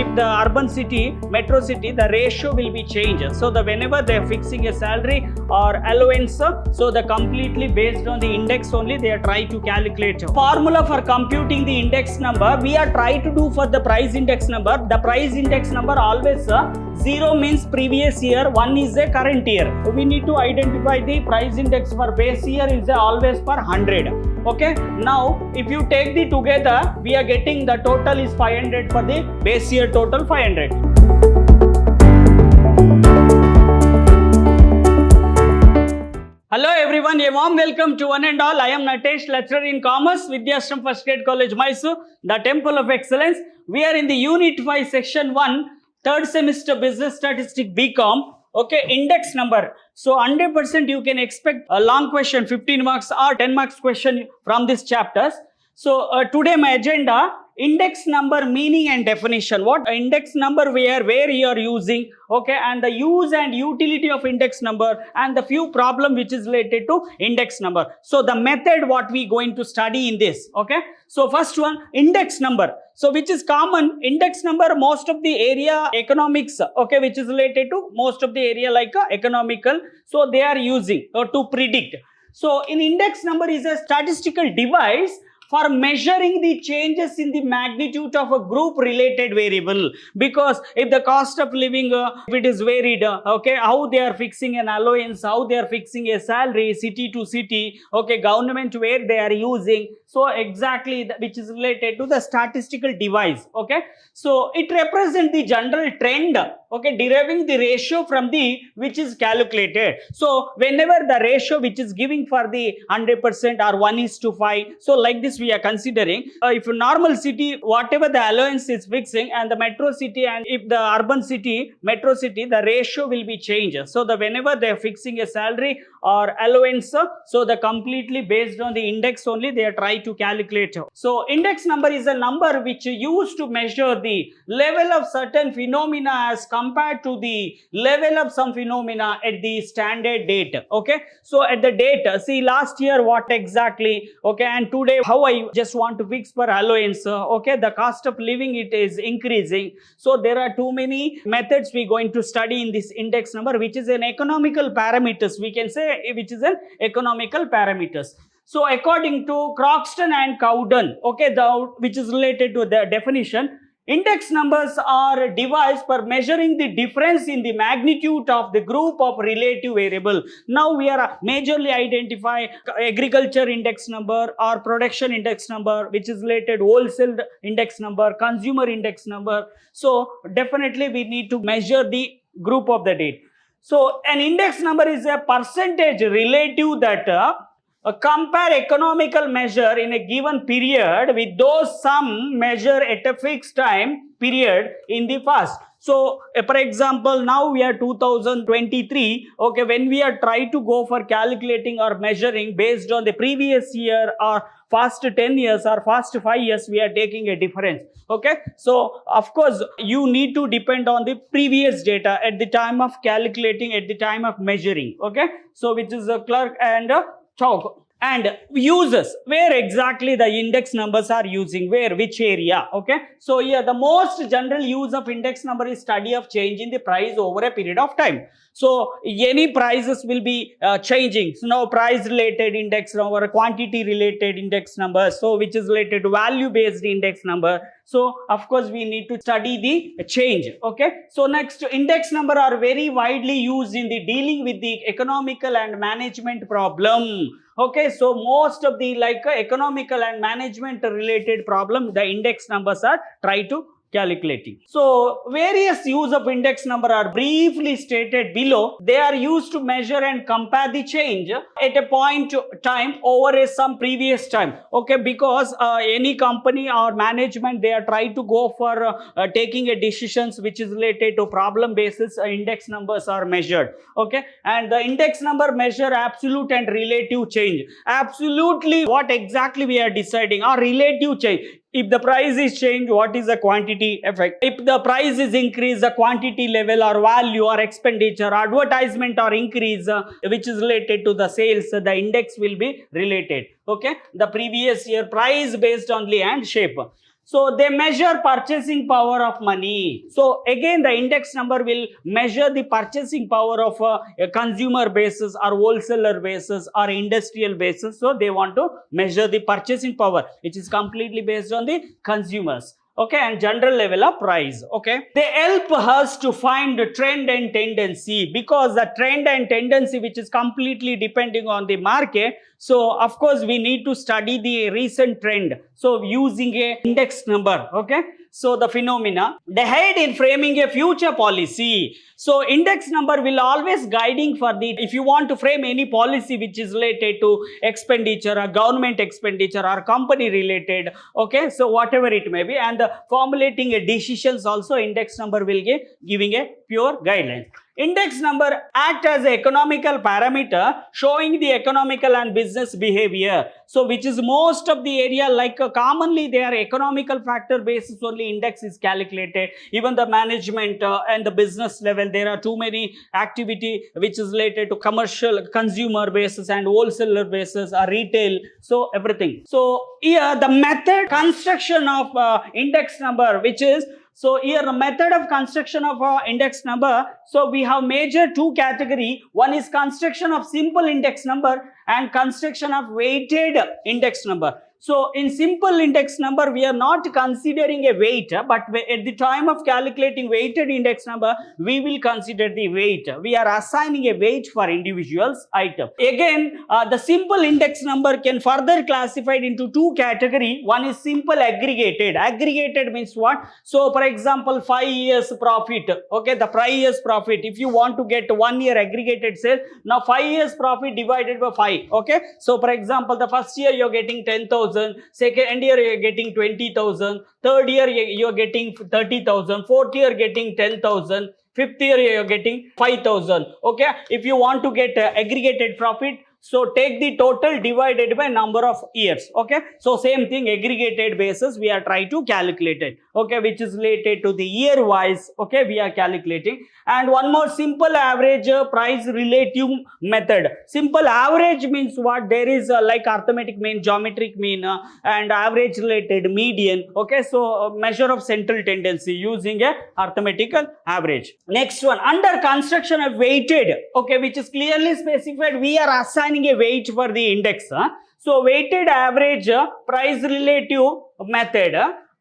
if the urban city, metro city, the ratio will be changed. So the whenever they are fixing a salary or allowance, so the completely based on the index only they are trying to calculate. Formula for computing the index number, we are trying to do for the price index number. The price index number always 0 means previous year, 1 is a current year. We need to identify the price index for base year is always for 100. Okay, now if you take the together, we are getting the total is 500 for the base year, total 500. Hello everyone, a warm welcome to one and all. I am Natesh, lecturer in commerce, Vidhyaashram First Grade College, MYSURU, the Temple of Excellence. We are in the Unit 5, Section 1, third semester Business Statistics BCom. Okay, index number. So 100% you can expect a long question, 15 marks or 10 marks question from these chapters. So today my agenda, index number meaning and definition. What index number where you are using, okay, and the use and utility of index number, and the few problem which is related to index number. So the method what we going to study in this, okay. So first one, index number. So which is common, index number most of the area economics, okay, which is related to most of the area like economical. So they are using to predict. So in index number is a statistical device for measuring the changes in the magnitude of a group related variable, because if the cost of living if it is varied, okay, how they are fixing an allowance, how they are fixing a salary city to city, okay, government where they are using, so exactly which is related to the statistical device, okay. So it represents the general trend, okay, deriving the ratio from the which is calculated. So whenever the ratio which is giving for the 100% or 1:5, so like this we are considering, if a normal city, whatever the allowance is fixing, and the metro city, and if the urban city, metro city, the ratio will be changed. So the whenever they are fixing a salary or allowance, so the completely based on the index only they are trying to calculate. So index number is a number which used to measure the level of certain phenomena as compared to the level of some phenomena at the standard date, okay. So at the date, see last year what exactly, okay, and today how I just want to fix for allowance, okay, the cost of living it is increasing. So there are too many methods we going to study in this index number, which is an economical parameters, we can say, which is an economical parameters. So according to Croxton and Cowden, okay, which is related to the definition, index numbers are a device for measuring the difference in the magnitude of the group of relative variable. Now we are majorly identify agriculture index number or production index number, which is related wholesale index number, consumer index number. So definitely we need to measure the group of the date. So an index number is a percentage relative that compare economical measure in a given period with those some measure at a fixed time period in the past. So for example, now we are 2023, okay, when we are trying to go for calculating or measuring based on the previous year or past 10 years or past 5 years, we are taking a difference, okay. So of course you need to depend on the previous data at the time of calculating, at the time of measuring, okay. So which is a clerk and chalk. And uses, where exactly the index numbers are using, where, which area, okay. So here the most general use of index number is study of change in the price over a period of time. So any prices will be changing. So now price related index number, quantity related index number, so which is related to value based index number. So of course we need to study the change, okay. So next, index number are very widely used in the dealing with the economical and management problem, okay. So most of the economical and management related problem, the index numbers are try to calculating. So various use of index number are briefly stated below. They are used to measure and compare the change at a point time over some previous time, okay, because any company or management, they are trying to go for taking a decisions which is related to problem basis, index numbers are measured, okay. And the index number measure absolute and relative change. Absolutely what exactly we are deciding, or relative change. If the price is changed, what is the quantity effect? If the price is increased, the quantity level or value or expenditure, advertisement or increase, which is related to the sales, the index will be related, okay. The previous year price based on the and shape. So they measure purchasing power of money. So again, the index number will measure the purchasing power of a consumer basis or wholesaler basis or industrial basis. So they want to measure the purchasing power, which is completely based on the consumers. Okay, and general level of price. Okay, they help us to find the trend and tendency, because the trend and tendency, which is completely depending on the market. So of course we need to study the recent trend, so using a index number. Okay, so the phenomena they aid in framing a future policy. So index number will always guiding for the, if you want to frame any policy which is related to expenditure or government expenditure or company related, okay, so whatever it may be, and formulating a decisions also, index number will give giving a pure guideline. Index number act as an economical parameter showing the economical and business behavior. So which is most of the area, like commonly they are economical factor basis only index is calculated. Even the management and the business level, there are too many activity which is related to commercial consumer basis and wholesaler basis or retail. So everything. So here the method construction of index number, which is, so here the method of construction of index number. So we have major two category. One is construction of simple index number and construction of weighted index number. So in simple index number, we are not considering a weight, but at the time of calculating weighted index number, we will consider the weight. We are assigning a weight for individuals item. Again, the simple index number can further classified into two category. One is simple aggregated. Aggregated means what? So for example, 5 years profit. Okay, the 5 years profit. If you want to get 1 year aggregated sales, now 5 years profit divided by 5. Okay, so for example, the first year you're getting 10,000. Second year you're getting 20,000, third year you're getting 30,000, fourth year getting 10,000, fifth year you're getting 5,000. Okay, if you want to get aggregated profit, so take the total divided by number of years. Okay, so same thing, aggregated basis we are trying to calculate it. Okay, which is related to the year wise. Okay, we are calculating. And one more, simple average price relative method. Simple average means what? There is like arithmetic mean, geometric mean, and average related median. Okay, so measure of central tendency using a arithmetical average. Next one, under construction of weighted. Okay, which is clearly specified. We are assigning a weight for the index. So weighted average price relative method.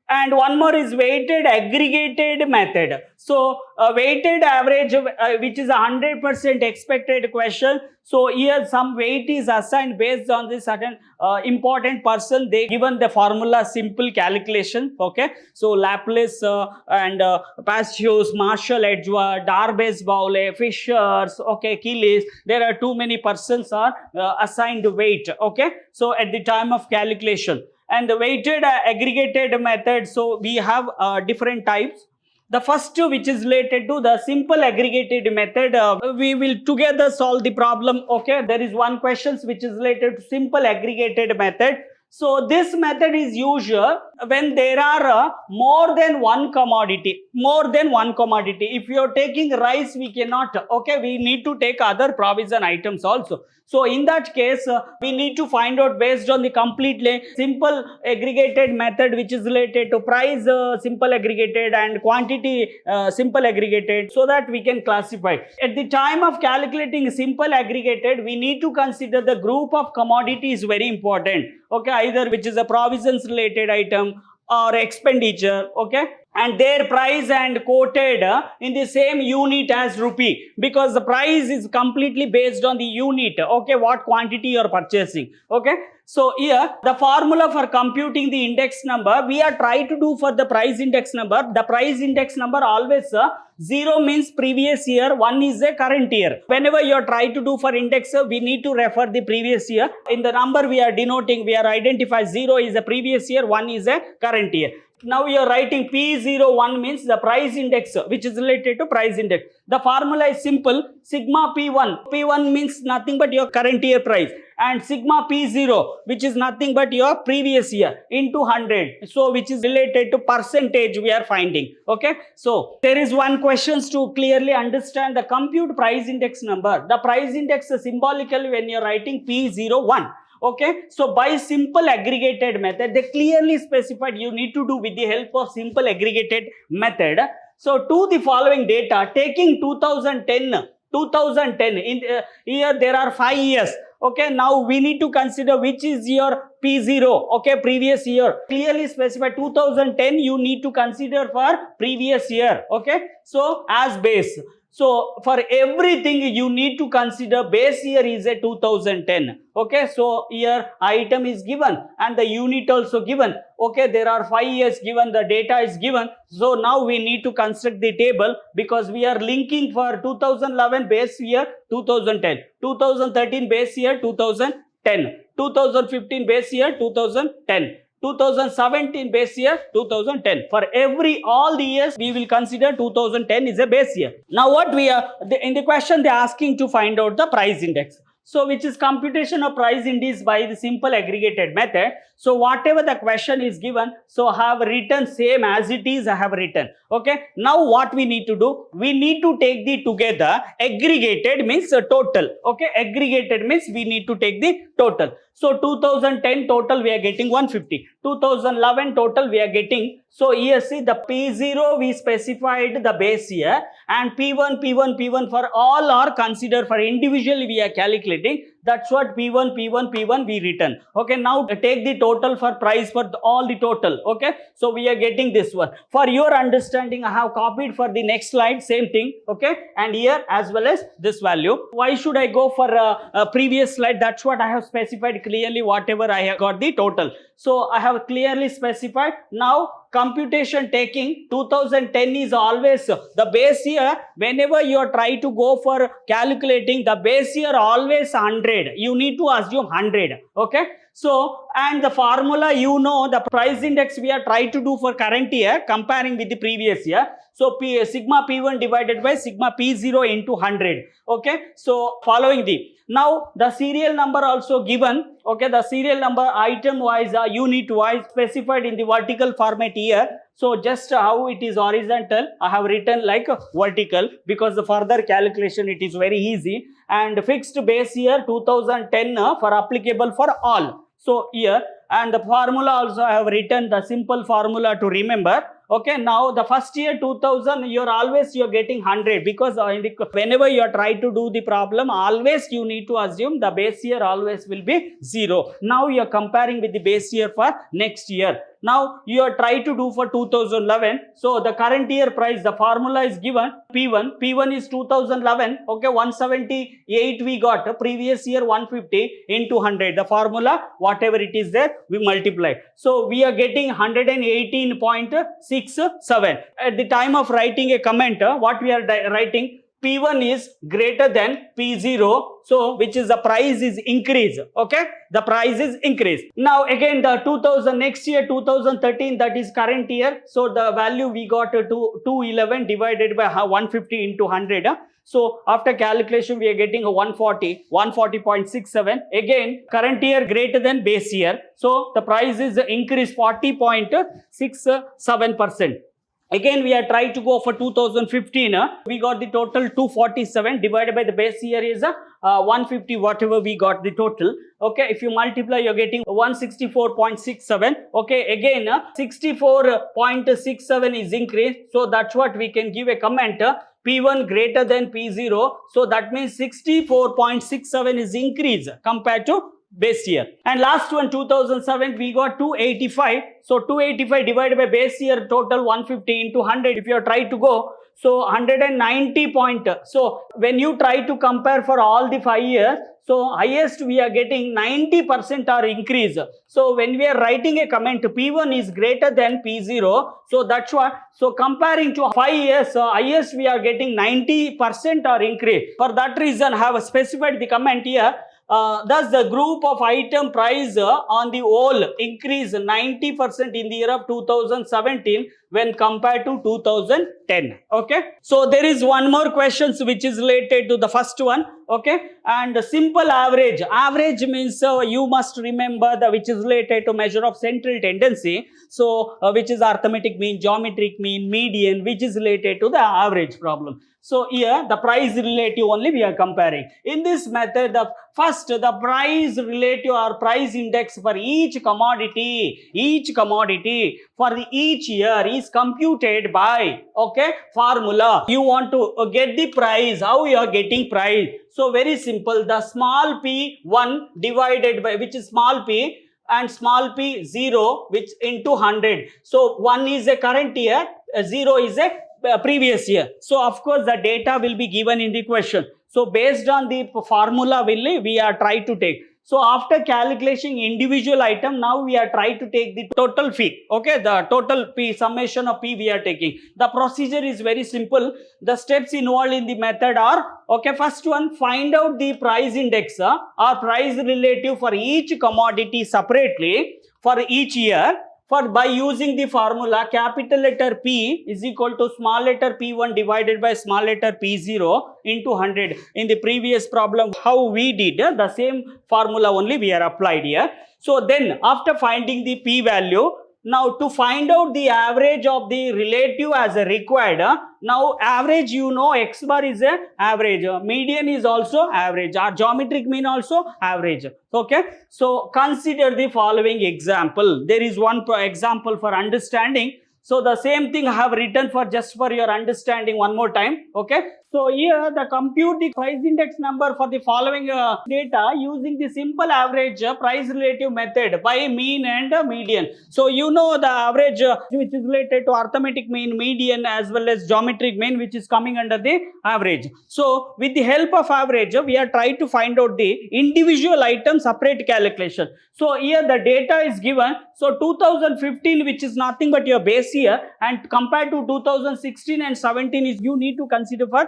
And one more is weighted aggregated method. So weighted average, which is 100% expected question. So here some weight is assigned based on this certain important person. They given the formula, simple calculation. Okay, so Laplace and Pasteur's, Marshall, Edgeworth, Darbus, Bowley, Fishers, okay, Killis. There are too many persons are assigned weight. Okay, so at the time of calculation. And the weighted aggregated method, so we have different types. The first, which is related to the simple aggregated method, we will together solve the problem. Okay, there is one question which is related to simple aggregated method. So this method is used when there are more than one commodity. More than one commodity. If you are taking rice, we cannot. Okay, we need to take other provision items also. So in that case, we need to find out based on the completely simple aggregated method, which is related to price simple aggregated and quantity simple aggregated, so that we can classify. At the time of calculating simple aggregated, we need to consider the group of commodities very important. Okay, either which is a provisions related item or expenditure. Okay, and their price and quoted in the same unit as rupee, because the price is completely based on the unit. Okay, what quantity you are purchasing. Okay, so here the formula for computing the index number, we are trying to do for the price index number. The price index number always 0 means previous year, 1 is a current year. Whenever you are trying to do for index, we need to refer the previous year. In the number we are denoting, we are identify 0 is a previous year, 1 is a current year. Now you are writing P01 means the price index, which is related to price index. The formula is simple, sigma P1. P1 means nothing but your current year price, and sigma P0, which is nothing but your previous year, into 100. So which is related to percentage we are finding. Okay, so there is one question to clearly understand the compute price index number. The price index symbolically when you are writing P01. Okay, so by simple aggregated method, they clearly specified you need to do with the help of simple aggregated method. So to the following data, taking 2010 in here there are 5 years. Okay, now we need to consider which is your P0. Okay, previous year. Clearly specify 2010 you need to consider for previous year. Okay, so as base. So for everything you need to consider base year is a 2010. Okay, so here item is given and the unit also given. Okay, there are 5 years given, the data is given. So now we need to construct the table because we are linking for 2011 base year 2010, 2013 base year 2010, 2015 base year 2010. 2017 base year 2010. For all the years we will consider 2010 is a base year. Now what we are in the question they are asking to find out the price index. So which is computation of price index by the simple aggregated method. So whatever the question is given, so I have written same as it is I have written. Okay. Now what we need to do? We need to take the together. Aggregated means total. Okay. Aggregated means we need to take the total. So 2010 total we are getting 150. 2011 total we are getting. So here see the P0 we specified the base year and P1 for all are considered for individually we are calculating. That's what P1 we written. Okay, now take the total for price for all the total. Okay, so we are getting this one. For your understanding, I have copied for the next slide, same thing. Okay, and here as well as this value. Why should I go for a previous slide? That's what I have specified clearly, whatever I have got the total. So I have clearly specified. Now computation taking 2010 is always the base year. Whenever you are trying to go for calculating the base year, always 100. You need to assume 100. Okay. So, and the formula, you know, the price index we are trying to do for current year comparing with the previous year. So, sigma P1 divided by sigma P0 into 100. Okay. So, following the, now the serial number also given. Okay. The serial number item wise, unit wise specified in the vertical format here. So, just how it is horizontal, I have written like vertical because the further calculation it is very easy. And fixed base year 2010 for applicable for all. So here, and the formula also I have written the simple formula to remember. Okay, now the first year 2000 you're getting 100 because whenever you are trying to do the problem, always you need to assume the base year always will be 0. Now you are comparing with the base year for next year. Now you are trying to do for 2011. So the current year price, the formula is given P1 is 2011. Okay, 178 we got, previous year 150 into 100. The formula whatever it is there we multiply. So we are getting 118.67. At the time of writing a comment, what we are writing, P1 is greater than P0. So, which is the price is increase. Okay, the price is increase. Now again the 2000 next year 2013, that is current year. So the value we got to 211 divided by 150 into 100. So after calculation we are getting a 140.67. Again current year greater than base year. So the price is increased 40.67%. Again we are trying to go for 2015. We got the total 247 divided by the base year is 150, whatever we got the total. Okay, if you multiply you're getting 164.67. Okay, again 64.67 is increased. So that's what we can give a comment. P1 greater than P0. So that means 64.67 is increase compared to base year. And last one 2007 we got 285. So 285 divided by base year total 150 into 100. If you are trying to go, so 190 point. So when you try to compare for all the 5 years, so highest we are getting 90% or increase. So when we are writing a comment, P1 is greater than P0. So that's what. So comparing to 5 years, highest we are getting 90% or increase. For that reason I have specified the comment here. Thus the group of item price on the whole increase 90% in the year of 2017. when compared to 2010. Okay, so there is one more questions which is related to the first one. Okay, and simple average. Average means you must remember the which is related to measure of central tendency. So which is arithmetic mean, geometric mean, median, which is related to the average problem. So here the price relative only we are comparing. In this method, the price relative or price index for each commodity for each year is computed by, okay, formula. You want to get the price, how you are getting price. So very simple, the small p1 divided by, which is small p, and small p0 which into 100. So 1 is a current year, 0 is a previous year. So of course the data will be given in the question. So based on the formula we are trying to take. So after calculating individual item, now we are trying to take the total fee. Okay, the total P, summation of P we are taking. The procedure is very simple. The steps involved in the method are, okay, first one, find out the price index or price relative for each commodity separately for each year. By using the formula, capital letter P is equal to small letter P1 divided by small letter P0 into 100. In the previous problem, how we did, the same formula only we are applied here. So then after finding the P value, now to find out the average of the relative as a required, now average, you know, X bar is a average, median is also average, our geometric mean also average. Okay, so consider the following example. There is one example for understanding. So the same thing I have written for just for your understanding one more time. Okay, so here the compute the price index number for the following data using the simple average price relative method by mean and median. So you know the average which is related to arithmetic mean, median as well as geometric mean, which is coming under the average. So with the help of average, we are trying to find out the individual item separate calculation. So here the data is given. So 2015, which is nothing but your base year, and compared to 2016 and 17 is you need to consider for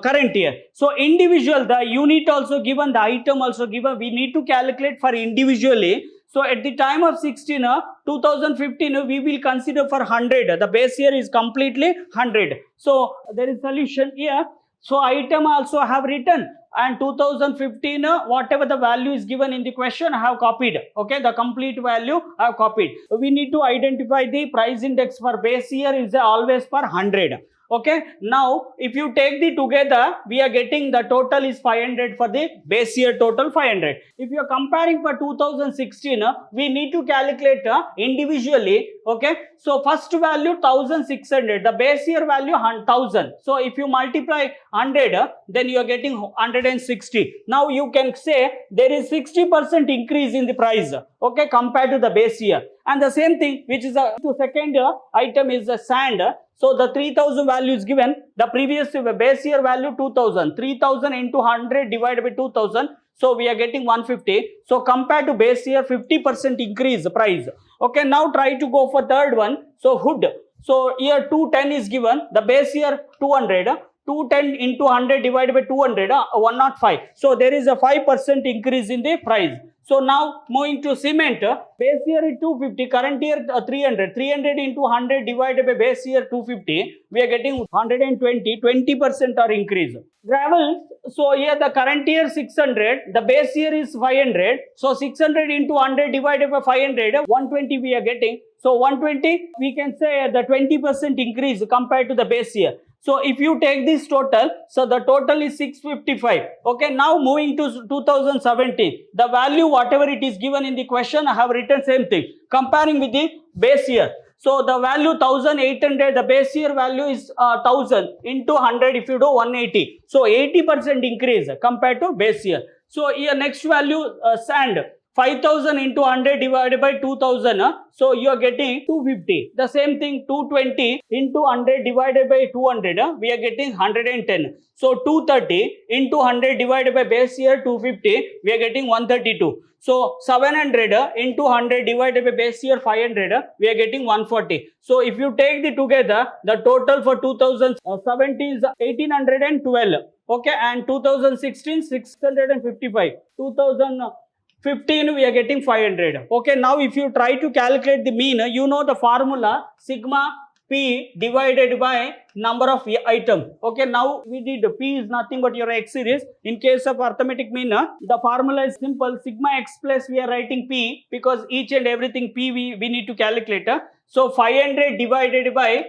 current year. So individual, the unit also given, the item also given, we need to calculate for individually. So at the time of 2015, we will consider for 100. The base year is completely 100. So there is solution here. So item also I have written, and 2015 whatever the value is given in the question I have copied. Okay, the complete value I have copied. We need to identify the price index for base year is always for 100. Okay, now if you take the together, we are getting the total is 500 for the base year, total 500. If you are comparing for 2016, we need to calculate individually. Okay, so first value 1600, the base year value 1000. So if you multiply 100, then you are getting 160. Now you can say there is 60% increase in the price. Okay, compared to the base year. And the same thing, which is the second item is the sand. So the 3000 value is given, the previous base year value 2000, 3000 into 100 divided by 2000. So we are getting 150. So compared to base year, 50% increase price. Okay, now try to go for third one. So hood. So here 210 is given, the base year 200. 210 into 100 divided by 200, 105. So there is a 5% increase in the price. So now moving to cement, base year is 250, current year 300. 300 into 100 divided by base year 250, we are getting 120, 20% are increase. Gravel, so here the current year 600, the base year is 500. So 600 into 100 divided by 500, 120 we are getting. So 120, we can say the 20% increase compared to the base year. So if you take this total, so the total is 655. Okay, now moving to 2017, the value whatever it is given in the question, I have written same thing, comparing with the base year. So the value 1800, the base year value is 1000 into 100, if you do 180. So 80% increase compared to base year. So here next value sand. 5000 into 100 divided by 2000, so you are getting 250. The same thing 220 into 100 divided by 200, we are getting 110. So 230 into 100 divided by base year 250, we are getting 132. So 700 into 100 divided by base year 500, we are getting 140. So if you take the together, the total for 2017 is 1812. Okay, and 2016 655. 2015 we are getting 500. Okay, now if you try to calculate the mean, you know the formula sigma P divided by number of items. Okay, now we did P is nothing but your X series. In case of arithmetic mean, the formula is simple. Sigma X plus we are writing P because each and everything P we need to calculate. So 500 divided by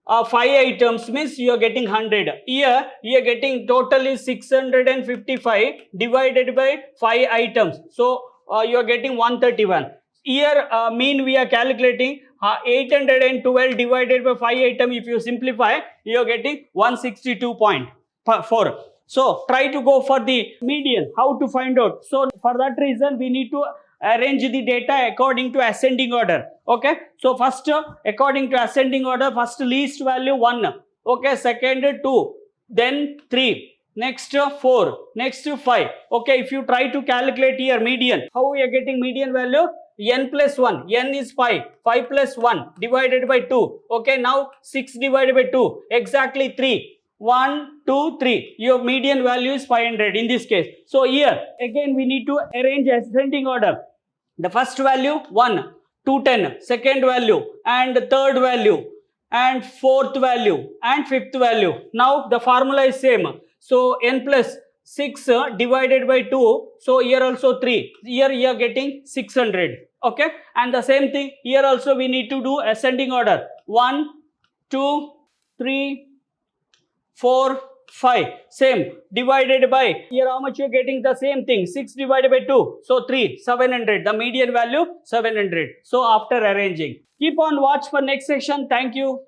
5 items means you are getting 100. Here you are getting total is 655 divided by 5 items. So you are getting 131. Here mean we are calculating 812 divided by 5 item. If you simplify, you are getting 162.4. So try to go for the median. How to find out? So for that reason we need to arrange the data according to ascending order. Okay, so first according to ascending order, first least value 1. Okay, second 2, then 3, next 4, next 5. Okay, if you try to calculate here median, how we are getting median value? N plus 1, n is 5, 5 plus 1 divided by 2. Okay, now 6 divided by 2, exactly 3. 1, 2, 3. Your median value is 500 in this case. So here again we need to arrange ascending order. The first value 1, 210, second value and third value and fourth value and fifth value. Now the formula is same. So n plus 6 divided by 2. So here also 3. Here you are getting 600. Okay, and the same thing here also we need to do ascending order. 1, 2, 3, 4, 5. Same divided by here how much you are getting? The same thing. 6 divided by 2. So 3, 700. The median value 700. So after arranging, keep on watch for next session. Thank you.